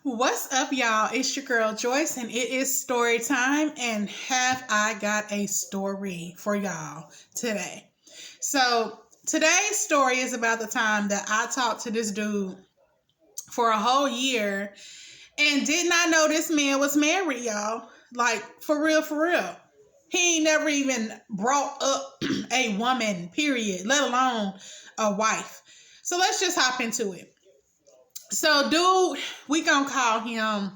What's up, y'all? It's your girl Joyce, and it is story time. And have I got a story for y'all today? So, today's story is about the time that I talked to this dude for a whole year and did not know this man was married, y'all. Like, for real, for real. He ain't never even brought up a woman, period, let alone a wife. So, let's just hop into it. So, dude, we gonna call him.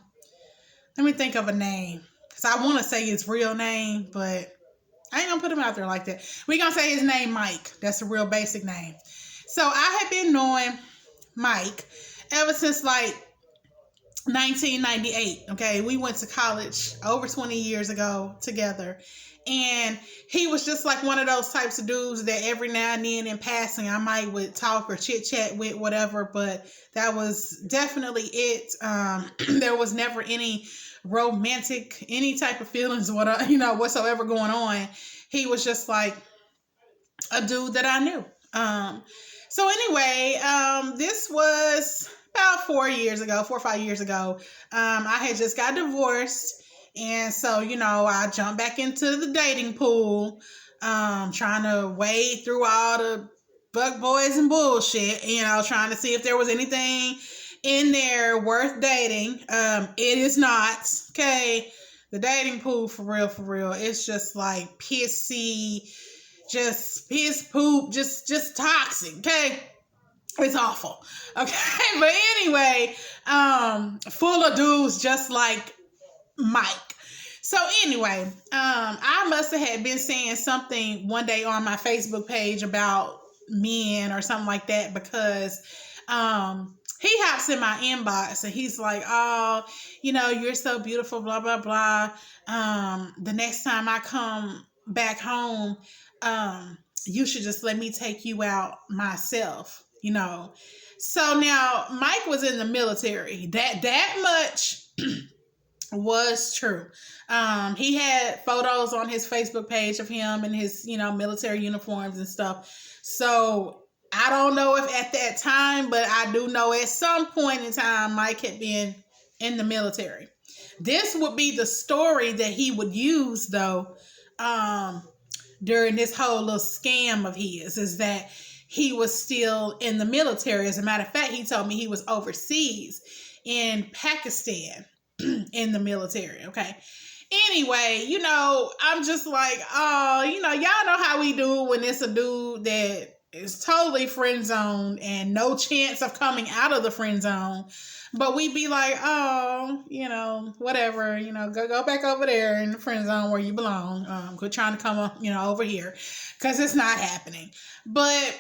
Let me think of a name. Because I want to say his real name, but I ain't going to put him out there like that. We going to say his name Mike. That's a real basic name. So I had been knowing Mike ever since like 1998. Okay. We went to college over 20 years ago together. And he was just like one of those types of dudes that every now and then in passing I might would talk or chit chat with, whatever, but that was definitely it. There was never any romantic, any type of feelings, whatsoever going on. He was just like a dude that I knew. So anyway, this was about 4 or 5 years ago. I had just got divorced. And so, I jumped back into the dating pool, trying to wade through all the fuck boys and bullshit, trying to see if there was anything in there worth dating. It is not, okay? The dating pool, for real, it's just like pissy, just piss poop, just toxic, okay? It's awful, okay? But anyway, full of dudes just like Mike. So anyway, I must have had been saying something one day on my Facebook page about men or something like that because he hops in my inbox and he's like, oh, you're so beautiful, blah, blah, blah. The next time I come back home, you should just let me take you out myself, So now Mike was in the military. That much was true. He had photos on his Facebook page of him in his, military uniforms and stuff. So I don't know if at that time, but I do know at some point in time, Mike had been in the military. This would be the story that he would use, though, during this whole little scam of his, is that he was still in the military. As a matter of fact, he told me he was overseas in Pakistan in the military, okay? Anyway, I'm just like, oh, y'all know how we do when it's a dude that is totally friend zoned and no chance of coming out of the friend zone. But we be like, oh, whatever, go back over there in the friend zone where you belong. Quit trying to come up, over here, because it's not happening. But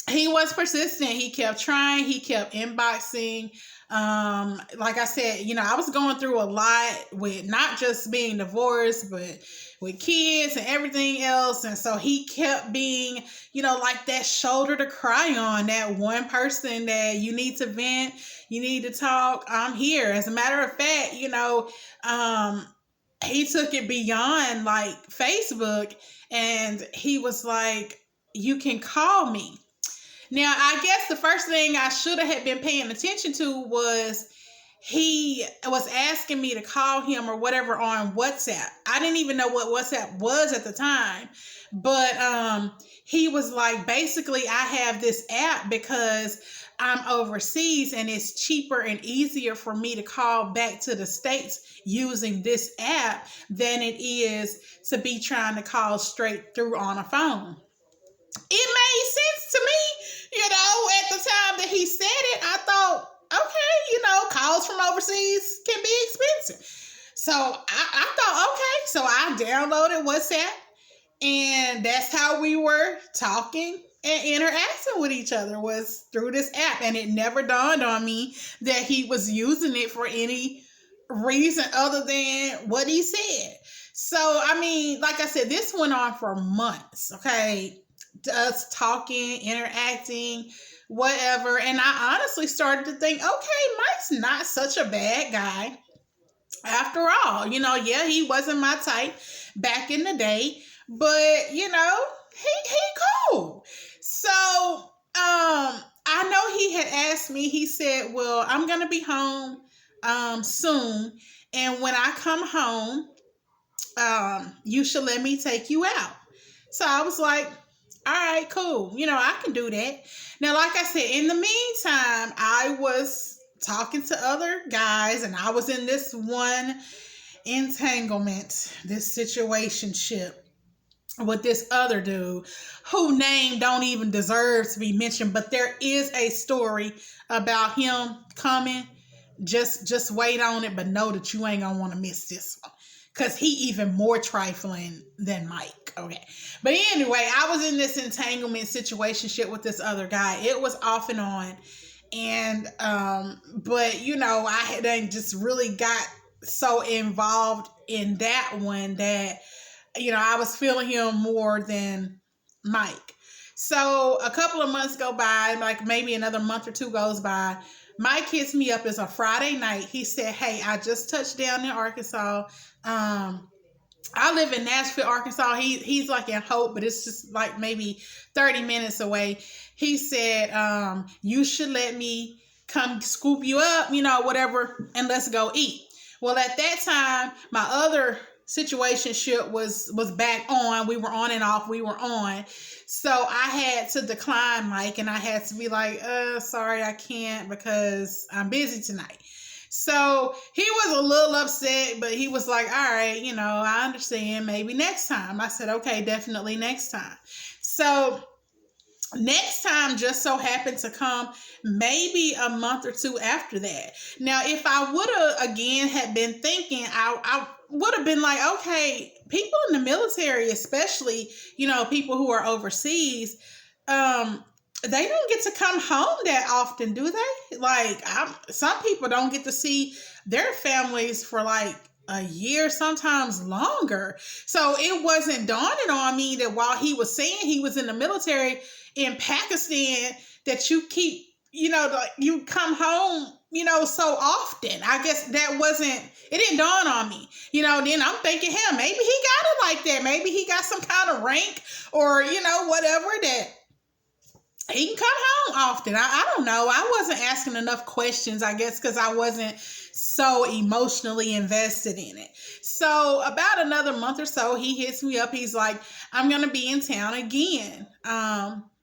he was persistent. He kept trying. He kept inboxing. Like I said, I was going through a lot with not just being divorced, but with kids and everything else. And so he kept being, like that shoulder to cry on, that one person that you need to vent, you need to talk. I'm here. As a matter of fact, he took it beyond like Facebook, and he was like, you can call me. Now, I guess the first thing I should have had been paying attention to was he was asking me to call him or whatever on WhatsApp. I didn't even know what WhatsApp was at the time. But he was like, basically, I have this app because I'm overseas and it's cheaper and easier for me to call back to the States using this app than it is to be trying to call straight through on a phone. It made sense to me, at the time that he said it. I thought, okay, calls from overseas can be expensive. So I thought, okay. So I downloaded WhatsApp, and that's how we were talking and interacting with each other, was through this app. And it never dawned on me that he was using it for any reason other than what he said. So, like I said, this went on for months, okay? Us talking, interacting, whatever. And I honestly started to think, okay, Mike's not such a bad guy after all. Yeah, he wasn't my type back in the day, but he cool. So I know he had asked me, he said, well, I'm gonna be home soon. And when I come home, you should let me take you out. So I was like, all right, cool. I can do that. Now, like I said, in the meantime, I was talking to other guys, and I was in this one entanglement, this situationship with this other dude who name don't even deserve to be mentioned, but there is a story about him coming. Just wait on it, but know that you ain't gonna want to miss this one, because he even more trifling than Mike. Okay, but anyway, I was in this entanglement situationship with this other guy. It was off and on, and but I had just really got so involved in that one that I was feeling him more than Mike. So a couple of months go by, like maybe another month or two goes by. Mike hits me up. It's a Friday night. He said, hey, I just touched down in Arkansas. I live in Nashville, Arkansas. He's like in Hope, but it's just like maybe 30 minutes away. He said, you should let me come scoop you up, whatever, and let's go eat. Well, at that time, my other situationship was back on. We were on and off. We were on. So I had to decline Mike, and I had to be like, sorry, I can't because I'm busy tonight. So he was a little upset, but he was like, all right, I understand. Maybe next time. I said, okay, definitely next time. So next time just so happened to come maybe a month or two after that. Now, if I would have again had been thinking, I would have been like, okay, people in the military, especially, people who are overseas, they don't get to come home that often, do they? Like, some people don't get to see their families for like a year, sometimes longer. So it wasn't dawning on me that while he was saying he was in the military in Pakistan, that you keep, you come home, so often. I guess it didn't dawn on me. Then I'm thinking, hell, maybe he got it like that. Maybe he got some kind of rank or, whatever, that he can come home often. I don't know. I wasn't asking enough questions, I guess, because I wasn't so emotionally invested in it. So about another month or so, he hits me up. He's like, I'm going to be in town again.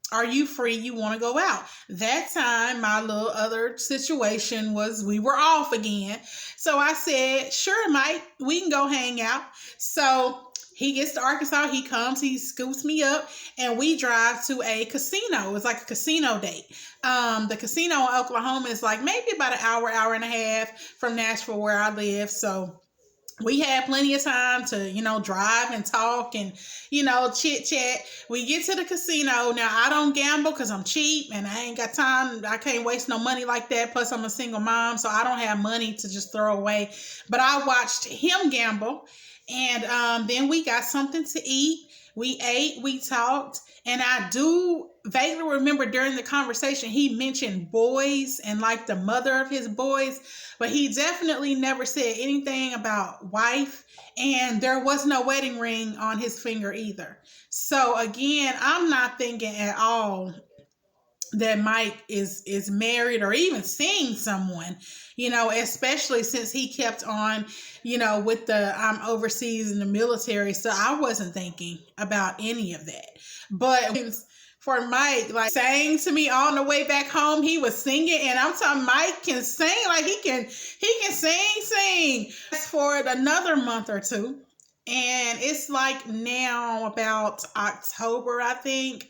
Are you free? You want to go out? That time, my little other situation was we were off again. So I said, sure, Mike, we can go hang out. So he gets to Arkansas. He comes, he scoops me up, and we drive to a casino. It's like a casino date. The casino in Oklahoma is like maybe about an hour and a half from Nashville where I live. So we had plenty of time to, drive and talk and, chit chat. We get to the casino. Now, I don't gamble because I'm cheap and I ain't got time. I can't waste no money like that. Plus, I'm a single mom, so I don't have money to just throw away. But I watched him gamble, and then we got something to eat. We ate, we talked, and I do vaguely remember during the conversation, he mentioned boys and like the mother of his boys, but he definitely never said anything about wife, and there was no wedding ring on his finger either. So again, I'm not thinking at all that Mike is married or even seeing someone, especially since he kept on, with the I'm overseas in the military. So I wasn't thinking about any of that. But for Mike, like saying to me on the way back home, he was singing, and I'm talking Mike can sing, like he can sing for another month or two. And it's like now about October, I think.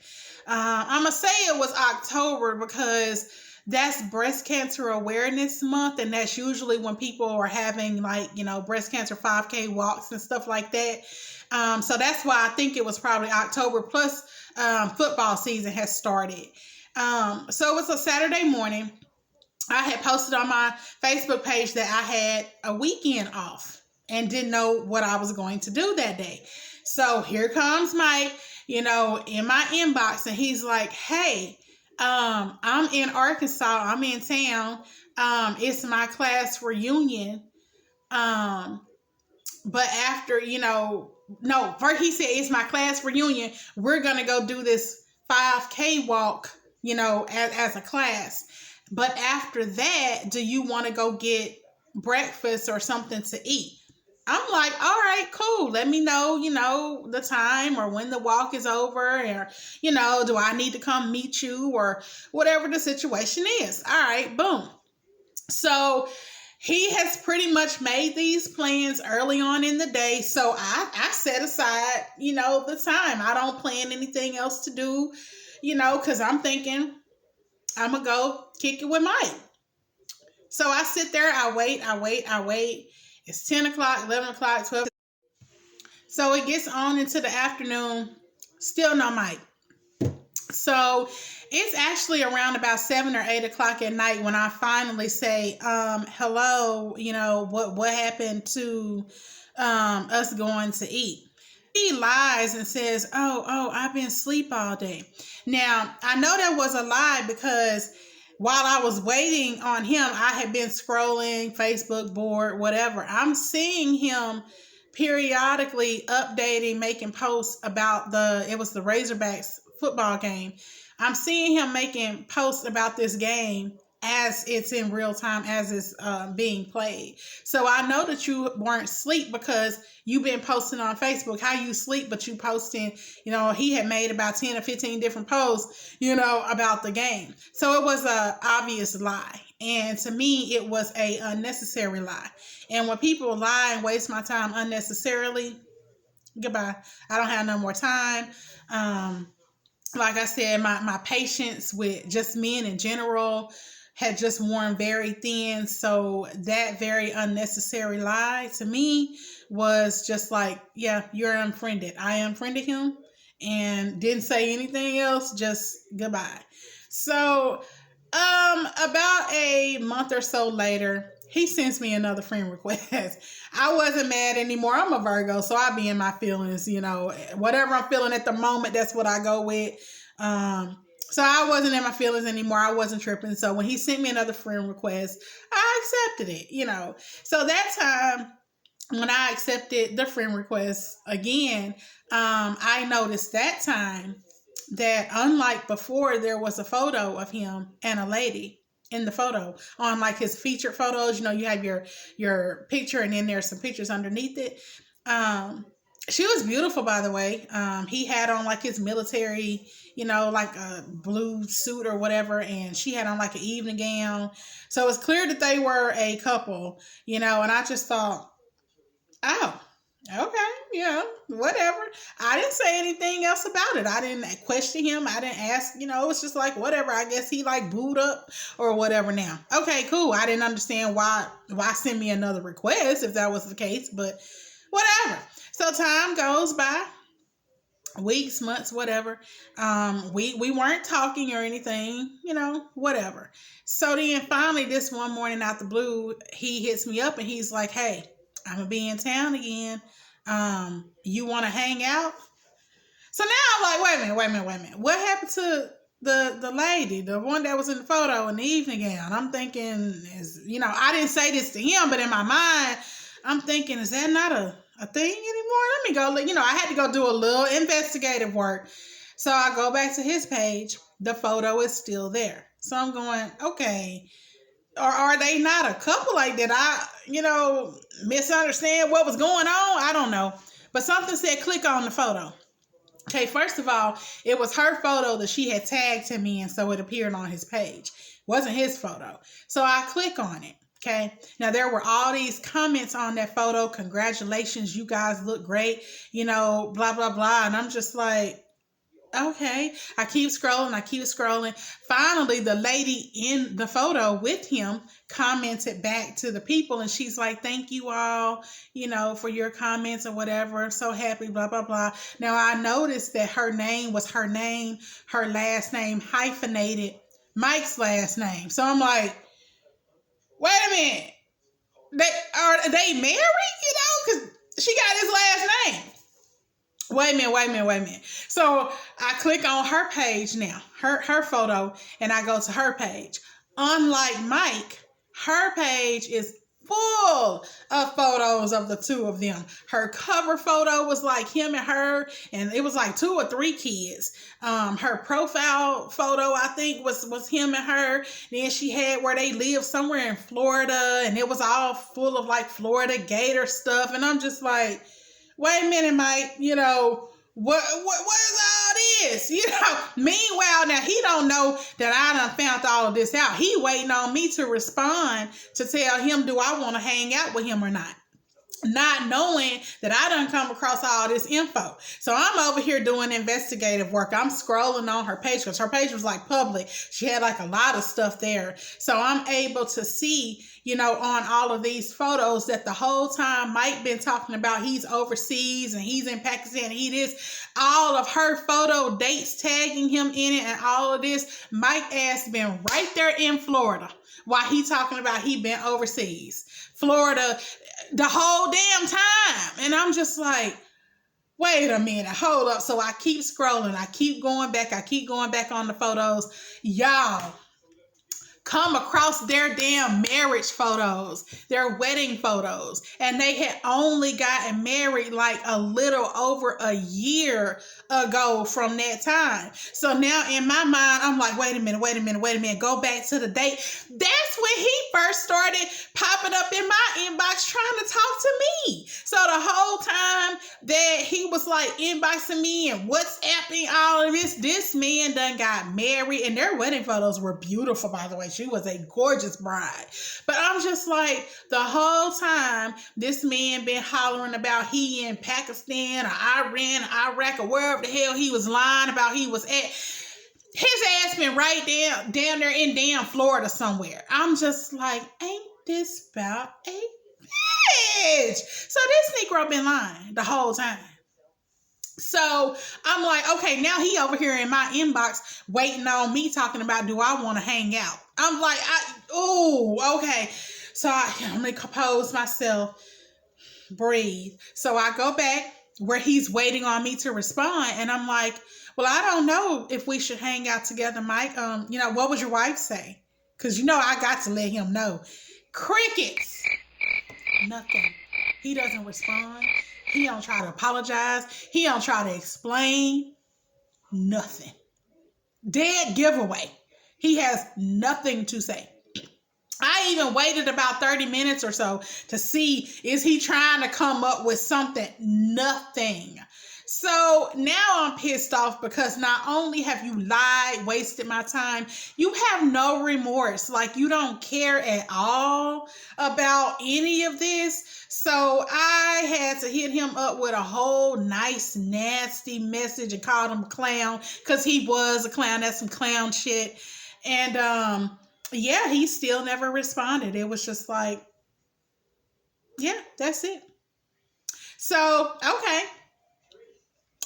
I'm going to say it was October because that's Breast Cancer Awareness Month. And that's usually when people are having like, breast cancer 5K walks and stuff like that. So that's why I think it was probably October, plus football season has started. So it was a Saturday morning. I had posted on my Facebook page that I had a weekend off and didn't know what I was going to do that day. So here comes Mike, in my inbox, and he's like, hey, I'm in Arkansas. I'm in town. It's my class reunion. But after, no, first he said, it's my class reunion. We're going to go do this 5K walk, as a class. But after that, do you want to go get breakfast or something to eat. I'm like, all right, cool. Let me know, the time or when the walk is over, or, do I need to come meet you or whatever the situation is. All right, boom. So he has pretty much made these plans early on in the day. So I set aside, the time. I don't plan anything else to do, because I'm thinking I'm going to go kick it with Mike. So I sit there, I wait. It's 10 o'clock, 11 o'clock, 12. So it gets on into the afternoon, still no Mike. So it's actually around about 7 or 8 o'clock at night when I finally say, hello, what happened to us going to eat? He lies and says, oh, I've been asleep all day. Now, I know that was a lie because while I was waiting on him, I had been scrolling, Facebook, board, whatever. I'm seeing him periodically updating, making posts about it was the Razorbacks football game. I'm seeing him making posts about this game as it's in real time, as it's being played. So I know that you weren't asleep because you've been posting on Facebook. How you sleep, but you posting, he had made about 10 or 15 different posts, about the game. So it was a obvious lie. And to me, it was a unnecessary lie. And when people lie and waste my time unnecessarily, goodbye. I don't have no more time. Like I said, my patience with just men in general had just worn very thin. So that very unnecessary lie to me was just like, yeah, you're unfriended. I unfriended him and didn't say anything else, just goodbye. So about a month or so later, he sends me another friend request. I wasn't mad anymore. I'm a Virgo, so I be in my feelings, whatever I'm feeling at the moment, that's what I go with. So I wasn't in my feelings anymore. I wasn't tripping. So when he sent me another friend request, I accepted it, So that time when I accepted the friend request again, I noticed that time that unlike before, there was a photo of him and a lady in the photo on like his featured photos. You have your picture and then there's some pictures underneath it. She was beautiful, by the way. He had on like his military, like a blue suit or whatever, and she had on like an evening gown. So it's clear that they were a couple, and I just thought, oh, okay, whatever. I didn't say anything else about it. I didn't question him. I didn't ask, it was just like, whatever. I guess he like booed up or whatever now. Okay, cool. I didn't understand why send me another request if that was the case, but whatever. So time goes by, weeks, months, whatever. We weren't talking or anything, whatever. So then finally this one morning out the blue, he hits me up and he's like, hey, I'm gonna be in town again. You want to hang out? So now I'm like, wait a minute. What happened to the lady, the one that was in the photo in the evening gown? I'm thinking I didn't say this to him, but in my mind, I'm thinking, is that not a thing anymore? Let me go, I had to go do a little investigative work. So I go back to his page. The photo is still there. So I'm going, okay. Or are they not a couple? Like, did I, misunderstand what was going on? I don't know. But something said click on the photo. Okay, first of all, it was her photo that she had tagged him in, so it appeared on his page. It wasn't his photo. So I click on it. Okay. Now there were all these comments on that photo. Congratulations, you guys look great. Blah, blah, blah. And I'm just like, okay. I keep scrolling. Finally, the lady in the photo with him commented back to the people, and she's like, thank you all, for your comments or whatever. I'm so happy, blah, blah, blah. Now I noticed that her name was her name, her last name hyphenated Mike's last name. So I'm like, wait a minute. Are they married? Because she got his last name. Wait a minute. So I click on her page now, her photo, and I go to her page. Unlike Mike, her page is full of photos of the two of them. Her cover photo was like him and her, and it was like 2 or 3 kids. Her profile photo, I think, was him and her. Then she had where they live somewhere in Florida, and it was all full of like Florida Gator stuff. And I'm just like, wait a minute, Mike, you know, what is all this? You know, meanwhile, now he don't know that I done found all of this out. He waiting on me to respond to tell him, do I want to hang out with him or not? Not knowing that I done come across all this info. So I'm over here doing investigative work. I'm scrolling on her page because her page was like public. She had like a lot of stuff there. So I'm able to see, you know, on all of these photos that the whole time Mike been talking about he's overseas and he's in Pakistan and he this, all of her photo dates tagging him in it and all of this. Mike ass been right there in Florida while he talking about he been overseas. Florida the whole damn time. And I'm just like, wait a minute, hold up. So I keep scrolling. I keep going back on the photos. Y'all, come across their damn marriage photos, their wedding photos. And they had only gotten married like a little over a year ago from that time. So now in my mind, I'm like, wait a minute, go back to the date. That's when he first started popping up in my inbox trying to talk to me. So the whole time that he was like inboxing me and WhatsApping all of this man done got married, and their wedding photos were beautiful, by the way. She was a gorgeous bride. But I'm just like, the whole time this man been hollering about he in Pakistan or Iran or Iraq or wherever the hell he was lying about he was at. His ass been right down there in damn Florida somewhere. I'm just like, ain't this about a bitch? So this Negro been lying the whole time. So I'm like, okay, now he over here in my inbox waiting on me talking about, do I want to hang out? I'm like, okay. So I'm going to compose myself, breathe. So I go back where he's waiting on me to respond. And I'm like, well, I don't know if we should hang out together, Mike. You know, what would your wife say? Because, you know, I got to let him know. Crickets. Nothing. He doesn't respond. He don't try to apologize. He don't try to explain. Nothing. Dead giveaway. He has nothing to say. I even waited about 30 minutes or so to see, is he trying to come up with something? Nothing. So now I'm pissed off because not only have you lied, wasted my time, you have no remorse. Like, you don't care at all about any of this. So I had to hit him up with a whole nice, nasty message and called him a clown because he was a clown. That's some clown shit. And yeah, he still never responded. It was just like, yeah, that's it. So, okay.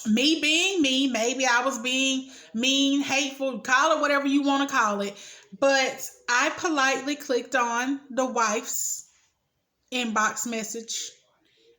Me being me, maybe I was being mean, hateful, call it whatever you want to call it. But I politely clicked on the wife's inbox message.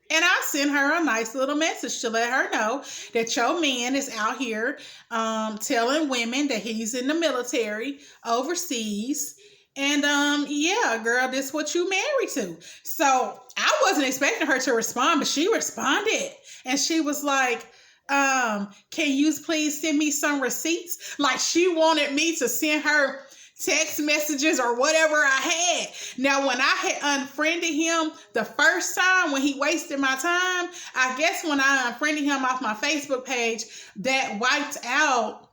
And I sent her a nice little message to let her know that your man is out here telling women that he's in the military overseas. And yeah, girl, this is what you married to. So I wasn't expecting her to respond, but she responded. And she was like, can you please send me some receipts? Like, she wanted me to send her text messages or whatever I had. Now, when I had unfriended him the first time, when he wasted my time, I guess when I unfriended him off my Facebook page, that wiped out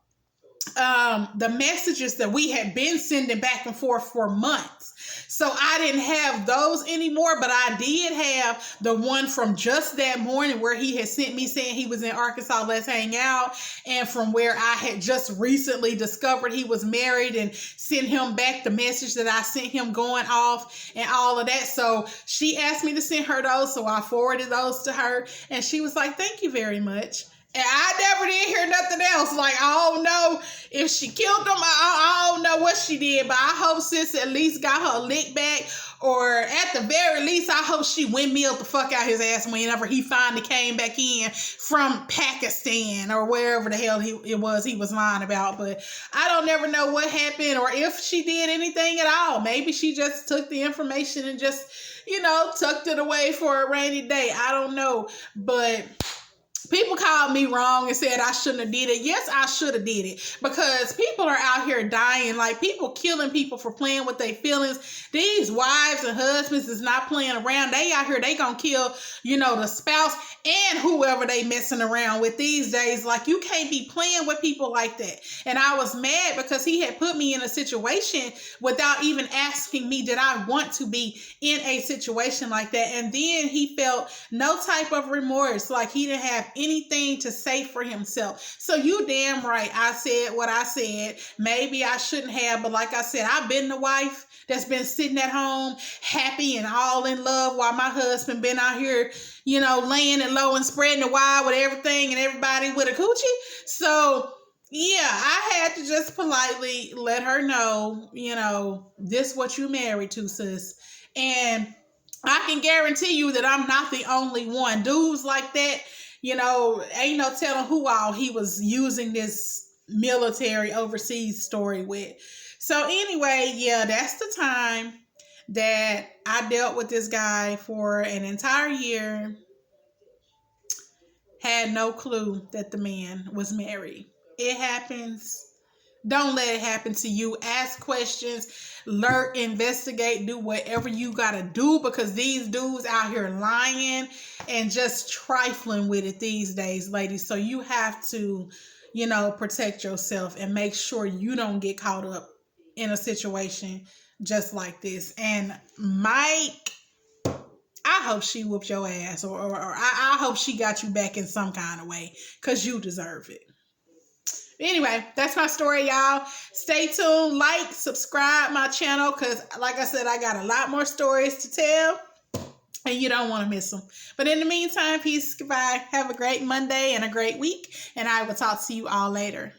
the messages that we had been sending back and forth for months. So I didn't have those anymore, but I did have the one from just that morning where he had sent me saying he was in Arkansas, let's hang out. And from where I had just recently discovered he was married and sent him back the message that I sent him going off and all of that. So she asked me to send her those. So I forwarded those to her and she was like, thank you very much. And I never did hear nothing else. Like, I don't know if she killed him. I don't know what she did, but I hope sis at least got her lick back. Or at at the very least, I hope she windmilled the fuck out his ass whenever he finally came back in from Pakistan or wherever the hell he was lying about. But I don't never know what happened or if she did anything at all. Maybe she just took the information and just, tucked it away for a rainy day. I don't know. But people called me wrong and said I shouldn't have did it. Yes, I should have did it, because people are out here dying. Like, people killing people for playing with their feelings. These wives and husbands is not playing around. They out here, they gonna kill, the spouse and whoever they messing around with these days. Like, you can't be playing with people like that. And I was mad because he had put me in a situation without even asking me, did I want to be in a situation like that? And then he felt no type of remorse. Like, he didn't have anything to say for himself. So you damn right, I said what I said. Maybe I shouldn't have, but like I said, I've been the wife that's been sitting at home happy and all in love while my husband been out here, laying it low and spreading the wide with everything and everybody with a coochie. So yeah, I had to just politely let her know, this what you married to, sis. And I can guarantee you that I'm not the only one. Dudes like that, ain't no telling who all he was using this military overseas story with. So anyway, yeah, that's the time that I dealt with this guy for an entire year. Had no clue that the man was married. It happens. Don't let it happen to you. Ask questions, learn, investigate, do whatever you gotta do, because these dudes out here lying and just trifling with it these days, ladies. So you have to, protect yourself and make sure you don't get caught up in a situation just like this. And Mike, I hope she whooped your ass, or I hope she got you back in some kind of way, because you deserve it. Anyway, that's my story, y'all. Stay tuned, like, subscribe my channel, because like I said, I got a lot more stories to tell, and you don't want to miss them. But in the meantime, peace, goodbye. Have a great Monday and a great week, and I will talk to you all later.